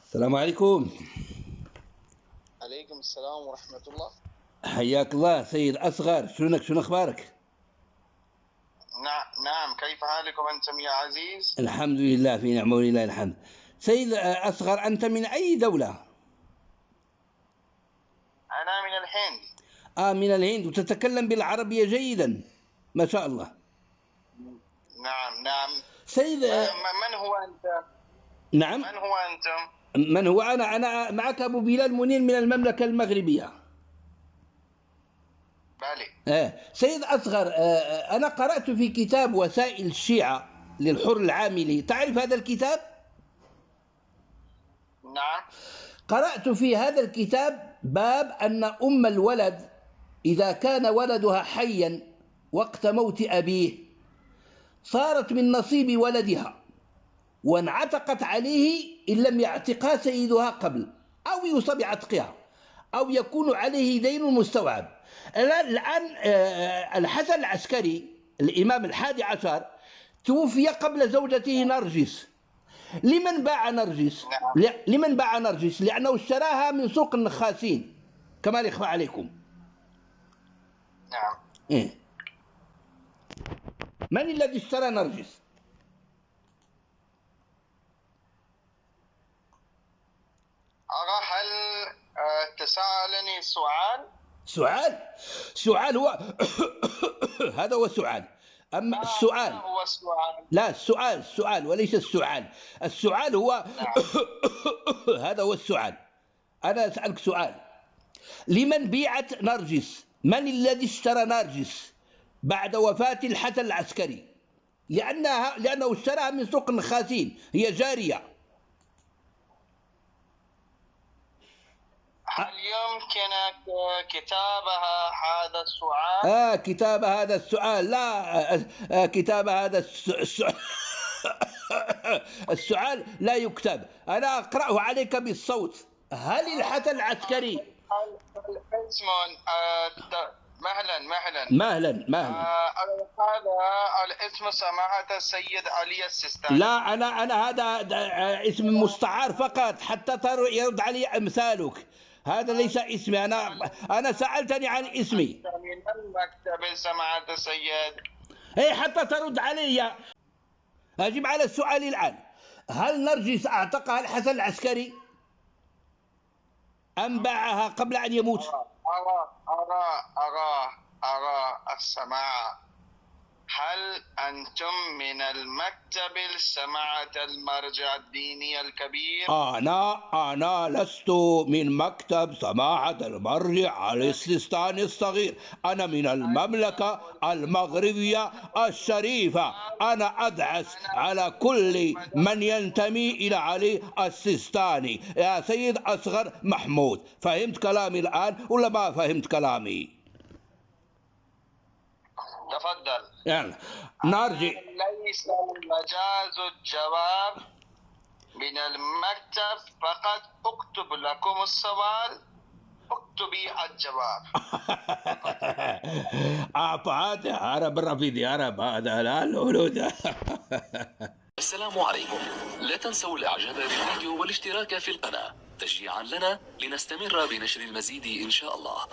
السلام عليكم. عليكم السلام ورحمة الله. حياك الله سيد أصغر، شلونك؟ شنو أخبارك؟ نعم، كيف حالكم أنتم يا عزيز؟ الحمد لله في نعمة ولله الحمد. سيد أصغر، أنت من أي دولة؟ أنا من الهند. من الهند، وتتكلم بالعربية جيدا ما شاء الله. نعم. سيد من هو أنت؟ نعم. من هو أنتم؟ من هو أنا معك أبو بلال منير من المملكة المغربية. بالي. سيد أصغر، أنا قرأت في كتاب وسائل الشيعة للحر العاملي، تعرف هذا الكتاب؟ نعم. قرأت في هذا الكتاب باب أن أم الولد إذا كان ولدها حيا وقت موت أبيه صارت من نصيب ولدها، وانعتقت عليه إن لم يعتقها سيدها قبل، أو يوصى بعتقها، أو يكون عليه دين مستوعب. الآن الحسن العسكري الإمام ال11 توفي قبل زوجته نرجس. لمن باع نرجس؟ نعم. لمن باع نرجس؟ لأنه اشتراها من سوق النخاسين، كما لا يخفى عليكم. نعم. إيه؟ من الذي اشترى نرجس؟ أرى هل تسألني سؤال هو هذا هو السؤال. أما السؤال هو السؤال؟ لا، السؤال وليس السؤال هو نعم. هذا هو السؤال. أنا أسألك سؤال: لمن بيعت نرجس؟ من الذي اشترى نرجس بعد وفاة الحسن العسكري؟ لأنه اشتراها من سوق النخاسين، هي جارية. هل يمكنك كتابة هذا السؤال؟ كتاب هذا السؤال؟ لا، كتاب هذا السؤال لا يكتب، أنا أقرأه عليك بالصوت. هل الحسن العسكري اسم مهلا هذا الاسم سماحة السيد علي السيستاني. لا، أنا هذا اسم مستعار فقط حتى يرد علي أمثالك. هذا ليس اسمي، أنا سألتني عن اسمي. من المكتب سماحة السيد. حتى ترد علي. أجيب على السؤال الآن: هل نرجس أعتقها الحسن العسكري أم باعها قبل أن يموت؟ أرى السماعة. هل أنتم من المكتب سماعة المرجع الديني الكبير؟ أنا لست من مكتب سماحة المرجع السيستاني الصغير، أنا من المملكة المغربية الشريفة. أنا أدعس على كل من ينتمي إلى علي السيستاني. يا سيد أصغر محمود، فهمت كلامي الآن ولا ما فهمت كلامي؟ تفضل. يعني نرجع. ليس مجاز الجواب من المكتب فقط. اكتب لكم السؤال، اكتبي الجواب. فهذا أنا بالرفيد عرب هذا لا الولود. السلام عليكم، لا تنسوا الاعجاب بالفيديو والاشتراك في القناة تشجيعا لنا لنستمر بنشر المزيد إن شاء الله.